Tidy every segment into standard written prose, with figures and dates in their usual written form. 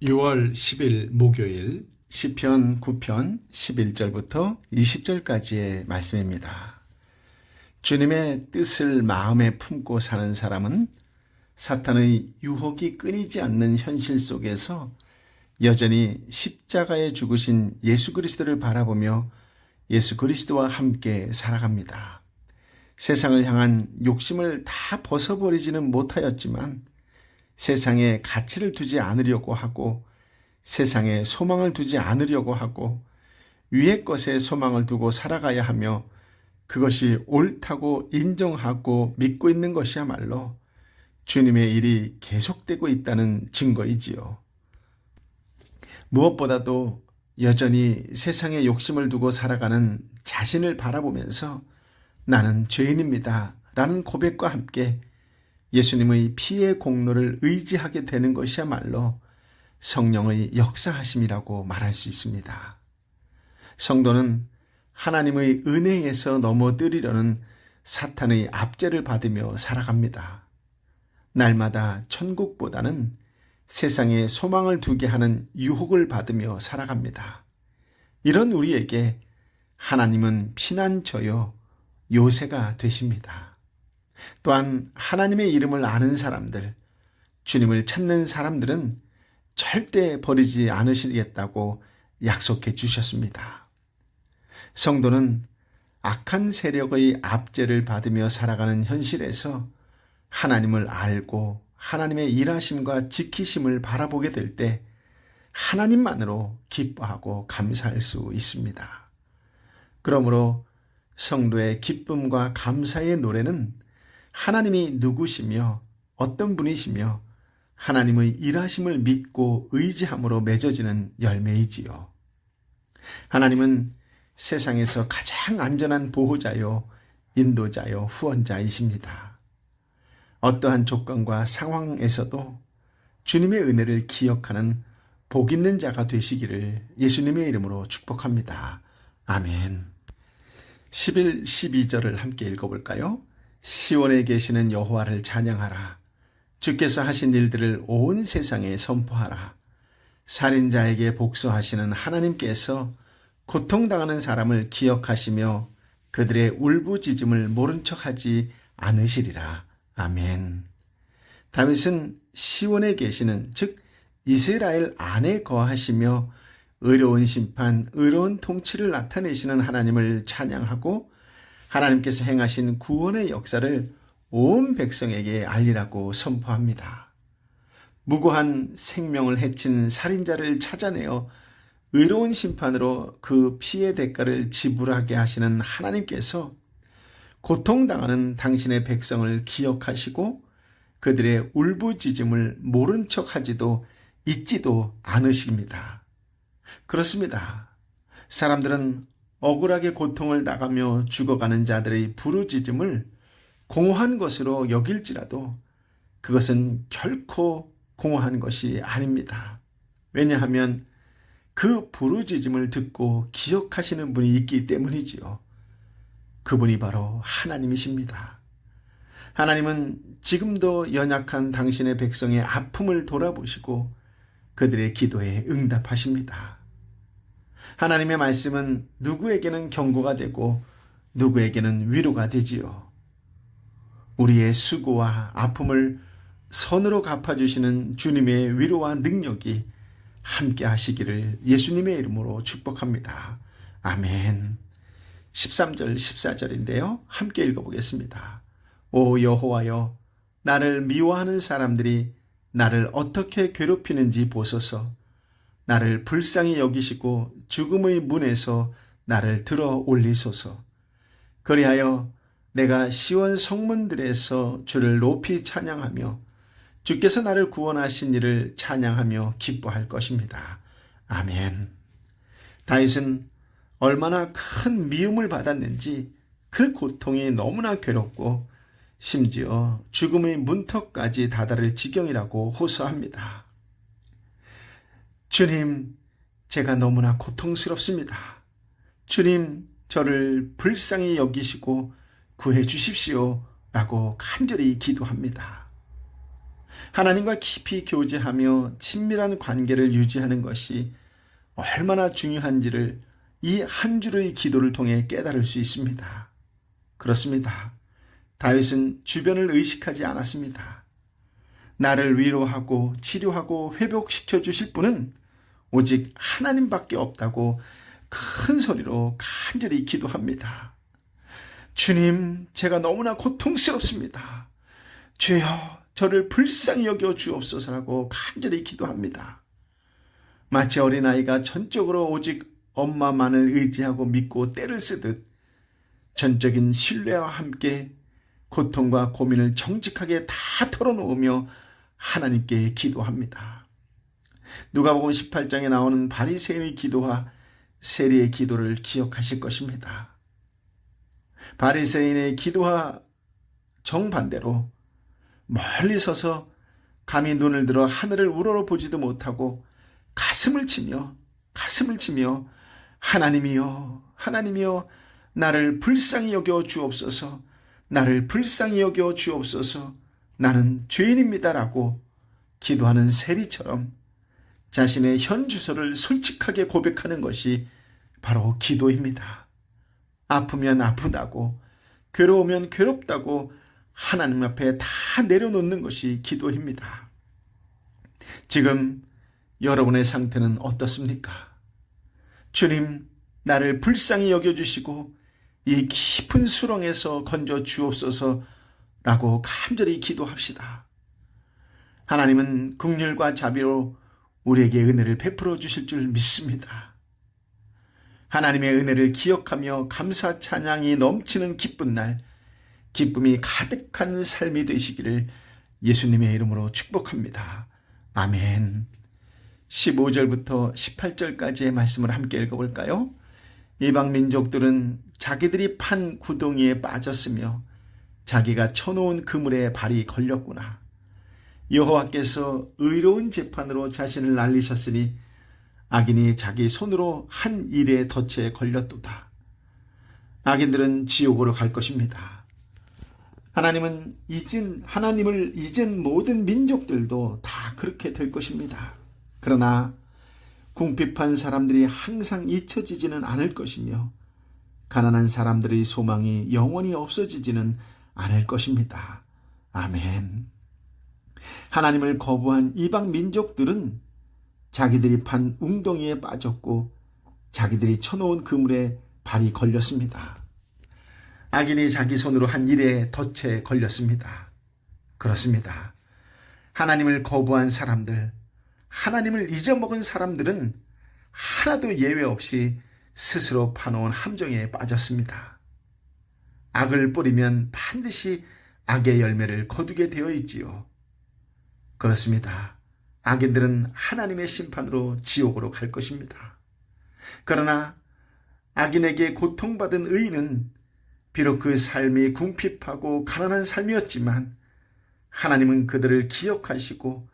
6월 10일 목요일 시편 9편 11절부터 20절까지의 말씀입니다. 주님의 뜻을 마음에 품고 사는 사람은 사탄의 유혹이 끊이지 않는 현실 속에서 여전히 십자가에 죽으신 예수 그리스도를 바라보며 예수 그리스도와 함께 살아갑니다. 세상을 향한 욕심을 다 벗어버리지는 못하였지만 세상에 가치를 두지 않으려고 하고 세상에 소망을 두지 않으려고 하고 위의 것에 소망을 두고 살아가야 하며 그것이 옳다고 인정하고 믿고 있는 것이야말로 주님의 일이 계속되고 있다는 증거이지요. 무엇보다도 여전히 세상에 욕심을 두고 살아가는 자신을 바라보면서 나는 죄인입니다 라는 고백과 함께 예수님의 피의 공로를 의지하게 되는 것이야말로 성령의 역사하심이라고 말할 수 있습니다. 성도는 하나님의 은혜에서 넘어뜨리려는 사탄의 압제를 받으며 살아갑니다. 날마다 천국보다는 세상에 소망을 두게 하는 유혹을 받으며 살아갑니다. 이런 우리에게 하나님은 피난처요 요새가 되십니다. 또한 하나님의 이름을 아는 사람들, 주님을 찾는 사람들은 절대 버리지 않으시겠다고 약속해 주셨습니다. 성도는 악한 세력의 압제를 받으며 살아가는 현실에서 하나님을 알고 하나님의 일하심과 지키심을 바라보게 될 때 하나님만으로 기뻐하고 감사할 수 있습니다. 그러므로 성도의 기쁨과 감사의 노래는 하나님이 누구시며 어떤 분이시며 하나님의 일하심을 믿고 의지함으로 맺어지는 열매이지요. 하나님은 세상에서 가장 안전한 보호자요, 인도자요, 후원자이십니다. 어떠한 조건과 상황에서도 주님의 은혜를 기억하는 복 있는 자가 되시기를 예수님의 이름으로 축복합니다. 아멘. 11, 12절을 함께 읽어볼까요? 시온에 계시는 여호와를 찬양하라. 주께서 하신 일들을 온 세상에 선포하라. 살인자에게 복수하시는 하나님께서 고통당하는 사람을 기억하시며 그들의 울부짖음을 모른 척하지 않으시리라. 아멘. 다윗은 시온에 계시는 즉 이스라엘 안에 거하시며 의로운 심판, 의로운 통치를 나타내시는 하나님을 찬양하고 하나님께서 행하신 구원의 역사를 온 백성에게 알리라고 선포합니다. 무고한 생명을 해친 살인자를 찾아내어 의로운 심판으로 그 피의 대가를 지불하게 하시는 하나님께서 고통당하는 당신의 백성을 기억하시고 그들의 울부짖음을 모른 척하지도 잊지도 않으십니다. 그렇습니다. 사람들은 억울하게 고통을 당하며 죽어가는 자들의 부르짖음을 공허한 것으로 여길지라도 그것은 결코 공허한 것이 아닙니다. 왜냐하면 그 부르짖음을 듣고 기억하시는 분이 있기 때문이지요. 그분이 바로 하나님이십니다. 하나님은 지금도 연약한 당신의 백성의 아픔을 돌아보시고 그들의 기도에 응답하십니다. 하나님의 말씀은 누구에게는 경고가 되고 누구에게는 위로가 되지요. 우리의 수고와 아픔을 선으로 갚아주시는 주님의 위로와 능력이 함께 하시기를 예수님의 이름으로 축복합니다. 아멘. 13절 14절인데요. 함께 읽어보겠습니다. 오 여호와여, 나를 미워하는 사람들이 나를 어떻게 괴롭히는지 보소서. 나를 불쌍히 여기시고 죽음의 문에서 나를 들어 올리소서. 그리하여 내가 시온 성문들에서 주를 높이 찬양하며 주께서 나를 구원하신 이를 찬양하며 기뻐할 것입니다. 아멘. 다윗은 얼마나 큰 미움을 받았는지 그 고통이 너무나 괴롭고 심지어 죽음의 문턱까지 다다를 지경이라고 호소합니다. 주님, 제가 너무나 고통스럽습니다. 주님, 저를 불쌍히 여기시고 구해 주십시오 라고 간절히 기도합니다. 하나님과 깊이 교제하며 친밀한 관계를 유지하는 것이 얼마나 중요한지를 이 한 줄의 기도를 통해 깨달을 수 있습니다. 그렇습니다. 다윗은 주변을 의식하지 않았습니다. 나를 위로하고 치료하고 회복시켜 주실 분은 오직 하나님밖에 없다고 큰 소리로 간절히 기도합니다. 주님, 제가 너무나 고통스럽습니다. 주여, 저를 불쌍히 여겨 주옵소서라고 간절히 기도합니다. 마치 어린아이가 전적으로 오직 엄마만을 의지하고 믿고 떼를 쓰듯 전적인 신뢰와 함께 고통과 고민을 정직하게 다 털어놓으며 하나님께 기도합니다. 누가복음 18장에 나오는 바리새인의 기도와 세리의 기도를 기억하실 것입니다. 바리새인의 기도와 정반대로 멀리 서서 감히 눈을 들어 하늘을 우러러보지도 못하고 가슴을 치며 하나님이여, 하나님이여, 나를 불쌍히 여겨 주옵소서, 나를 불쌍히 여겨 주옵소서, 나는 죄인입니다라고 기도하는 세리처럼 자신의 현 주소를 솔직하게 고백하는 것이 바로 기도입니다. 아프면 아프다고, 괴로우면 괴롭다고 하나님 앞에 다 내려놓는 것이 기도입니다. 지금 여러분의 상태는 어떻습니까? 주님, 나를 불쌍히 여겨주시고 이 깊은 수렁에서 건져 주옵소서라고 간절히 기도합시다. 하나님은 긍휼과 자비로 우리에게 은혜를 베풀어 주실 줄 믿습니다. 하나님의 은혜를 기억하며 감사 찬양이 넘치는 기쁜 날, 기쁨이 가득한 삶이 되시기를 예수님의 이름으로 축복합니다. 아멘. 15절부터 18절까지의 말씀을 함께 읽어볼까요? 이방 민족들은 자기들이 판 구덩이에 빠졌으며 자기가 쳐놓은 그물에 발이 걸렸구나. 여호와께서 의로운 재판으로 자신을 날리셨으니 악인이 자기 손으로 한 일에 덫에 걸렸도다. 악인들은 지옥으로 갈 것입니다. 하나님을 잊은 모든 민족들도 다 그렇게 될 것입니다. 그러나 궁핍한 사람들이 항상 잊혀지지는 않을 것이며 가난한 사람들의 소망이 영원히 없어지지는 않을 것입니다. 아멘. 하나님을 거부한 이방 민족들은 자기들이 판 웅덩이에 빠졌고 자기들이 쳐놓은 그물에 발이 걸렸습니다. 악인이 자기 손으로 한 일에 덫에 걸렸습니다. 그렇습니다. 하나님을 거부한 사람들, 하나님을 잊어먹은 사람들은 하나도 예외 없이 스스로 파놓은 함정에 빠졌습니다. 악을 뿌리면 반드시 악의 열매를 거두게 되어 있지요. 그렇습니다. 악인들은 하나님의 심판으로 지옥으로 갈 것입니다. 그러나 악인에게 고통받은 의인은 비록 그 삶이 궁핍하고 가난한 삶이었지만 하나님은 그들을 기억하시고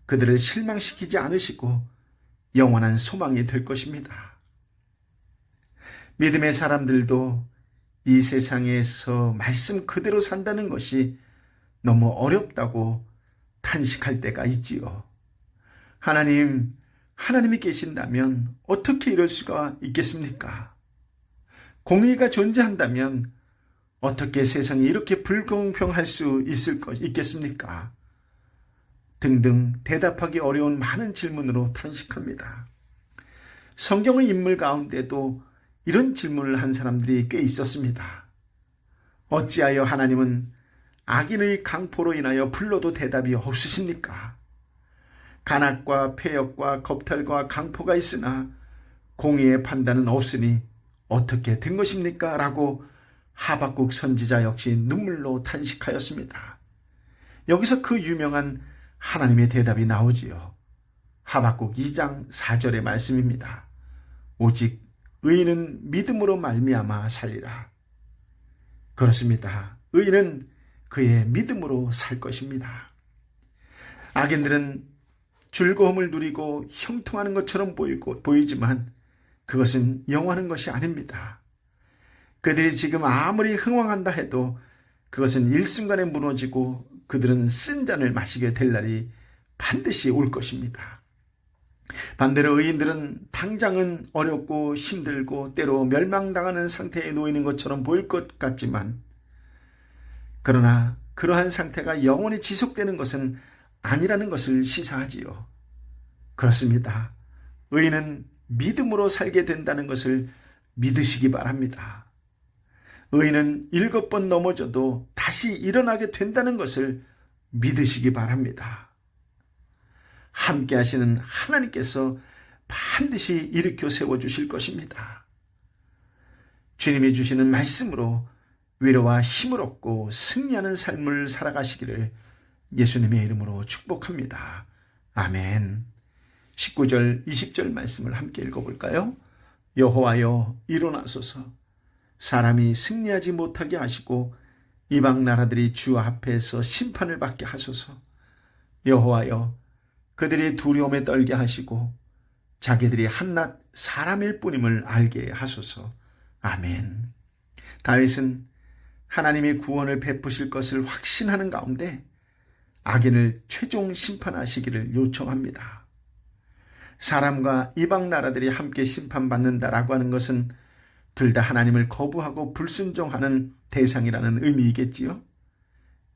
그들을 실망시키지 않으시고 영원한 소망이 될 것입니다. 믿음의 사람들도 이 세상에서 말씀 그대로 산다는 것이 너무 어렵다고 탄식할 때가 있지요. 하나님이 계신다면 어떻게 이럴 수가 있겠습니까? 공의가 존재한다면 어떻게 세상이 이렇게 불공평할 수 있겠습니까? 등등 대답하기 어려운 많은 질문으로 탄식합니다. 성경의 인물 가운데도 이런 질문을 한 사람들이 꽤 있었습니다. 어찌하여 하나님은 악인의 강포로 인하여 불러도 대답이 없으십니까? 간악과 폐역과 겁탈과 강포가 있으나 공의의 판단은 없으니 어떻게 된 것입니까? 라고 하박국 선지자 역시 눈물로 탄식하였습니다. 여기서 그 유명한 하나님의 대답이 나오지요. 하박국 2장 4절의 말씀입니다. 오직 의인은 믿음으로 말미암아 살리라. 그렇습니다. 의인은 그의 믿음으로 살 것입니다. 악인들은 즐거움을 누리고 형통하는 것처럼 보이지만 그것은 영원한 것이 아닙니다. 그들이 지금 아무리 흥왕한다 해도 그것은 일순간에 무너지고 그들은 쓴 잔을 마시게 될 날이 반드시 올 것입니다. 반대로 의인들은 당장은 어렵고 힘들고 때로 멸망당하는 상태에 놓이는 것처럼 보일 것 같지만, 그러나 그러한 상태가 영원히 지속되는 것은 아니라는 것을 시사하지요. 그렇습니다. 의인은 믿음으로 살게 된다는 것을 믿으시기 바랍니다. 의인은 7번 넘어져도 다시 일어나게 된다는 것을 믿으시기 바랍니다. 함께 하시는 하나님께서 반드시 일으켜 세워주실 것입니다. 주님이 주시는 말씀으로 위로와 힘을 얻고 승리하는 삶을 살아가시기를 예수님의 이름으로 축복합니다. 아멘. 19절, 20절 말씀을 함께 읽어볼까요? 여호와여 일어나소서. 사람이 승리하지 못하게 하시고 이방 나라들이 주 앞에서 심판을 받게 하소서. 여호와여 그들이 두려움에 떨게 하시고 자기들이 한낱 사람일 뿐임을 알게 하소서. 아멘. 다윗은 하나님이 구원을 베푸실 것을 확신하는 가운데 악인을 최종 심판하시기를 요청합니다. 사람과 이방 나라들이 함께 심판받는다라고 하는 것은 둘 다 하나님을 거부하고 불순종하는 대상이라는 의미이겠지요.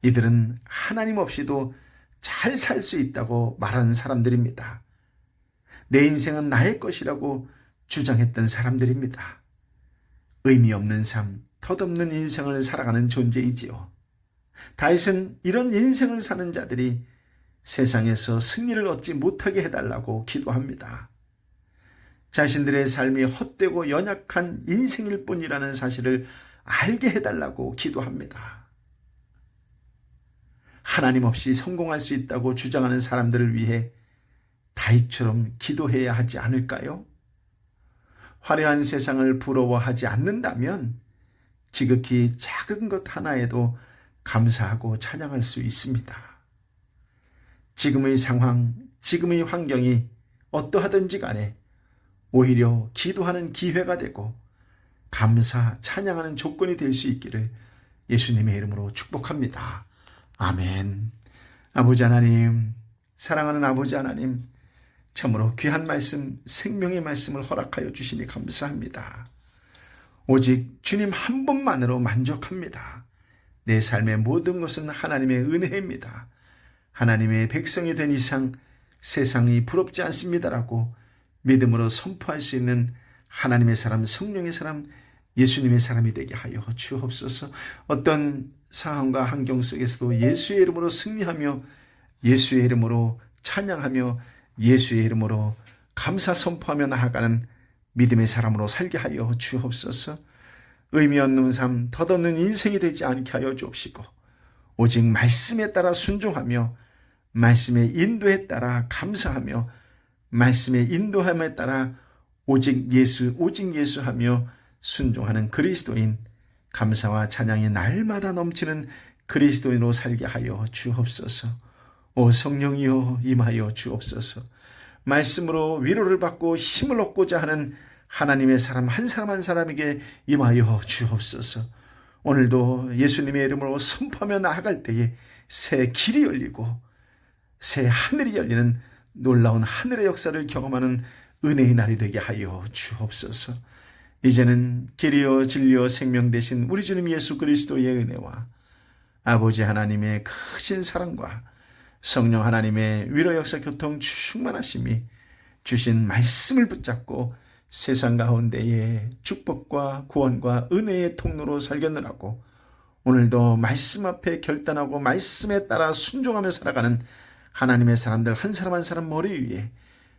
이들은 하나님 없이도 잘 살 수 있다고 말하는 사람들입니다. 내 인생은 나의 것이라고 주장했던 사람들입니다. 의미 없는 삶, 덧없는 인생을 살아가는 존재이지요. 다윗은 이런 인생을 사는 자들이 세상에서 승리를 얻지 못하게 해달라고 기도합니다. 자신들의 삶이 헛되고 연약한 인생일 뿐이라는 사실을 알게 해달라고 기도합니다. 하나님 없이 성공할 수 있다고 주장하는 사람들을 위해 다윗처럼 기도해야 하지 않을까요? 화려한 세상을 부러워하지 않는다면 지극히 작은 것 하나에도 감사하고 찬양할 수 있습니다. 지금의 상황, 지금의 환경이 어떠하든지 간에 오히려 기도하는 기회가 되고 감사, 찬양하는 조건이 될 수 있기를 예수님의 이름으로 축복합니다. 아멘. 아버지 하나님, 사랑하는 아버지 하나님, 참으로 귀한 말씀, 생명의 말씀을 허락하여 주시니 감사합니다. 오직 주님 한 분만으로 만족합니다. 내 삶의 모든 것은 하나님의 은혜입니다. 하나님의 백성이 된 이상 세상이 부럽지 않습니다라고 믿음으로 선포할 수 있는 하나님의 사람, 성령의 사람, 예수님의 사람이 되게 하여 주옵소서. 어떤 상황과 환경 속에서도 예수의 이름으로 승리하며 예수의 이름으로 찬양하며 예수의 이름으로 감사 선포하며 나아가는 믿음의 사람으로 살게 하여 주옵소서. 의미 없는 삶, 덧없는 인생이 되지 않게 하여 주옵시고 오직 말씀에 따라 순종하며 말씀의 인도에 따라 감사하며 말씀의 인도함에 따라 오직 예수 하며 순종하는 그리스도인, 감사와 찬양이 날마다 넘치는 그리스도인으로 살게 하여 주옵소서. 오 성령이여 임하여 주옵소서. 말씀으로 위로를 받고 힘을 얻고자 하는 하나님의 사람 한 사람 한 사람에게 임하여 주옵소서. 오늘도 예수님의 이름으로 선포하며 나아갈 때에 새 길이 열리고 새 하늘이 열리는 놀라운 하늘의 역사를 경험하는 은혜의 날이 되게 하여 주옵소서. 이제는 길이요 진리요 생명 되신 우리 주님 예수 그리스도의 은혜와 아버지 하나님의 크신 사랑과 성령 하나님의 위로 역사 교통 충만하심이 주신 말씀을 붙잡고 세상 가운데에 축복과 구원과 은혜의 통로로 살겠느라고 오늘도 말씀 앞에 결단하고 말씀에 따라 순종하며 살아가는 하나님의 사람들 한 사람 한 사람 머리 위에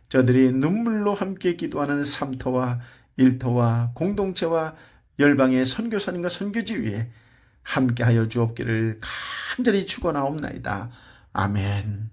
저들이 눈물로 함께 기도하는 삼터와 일터와 공동체와 열방의 선교사님과 선교지 위에 함께하여 주옵기를 간절히 축원하옵나이다. 아멘.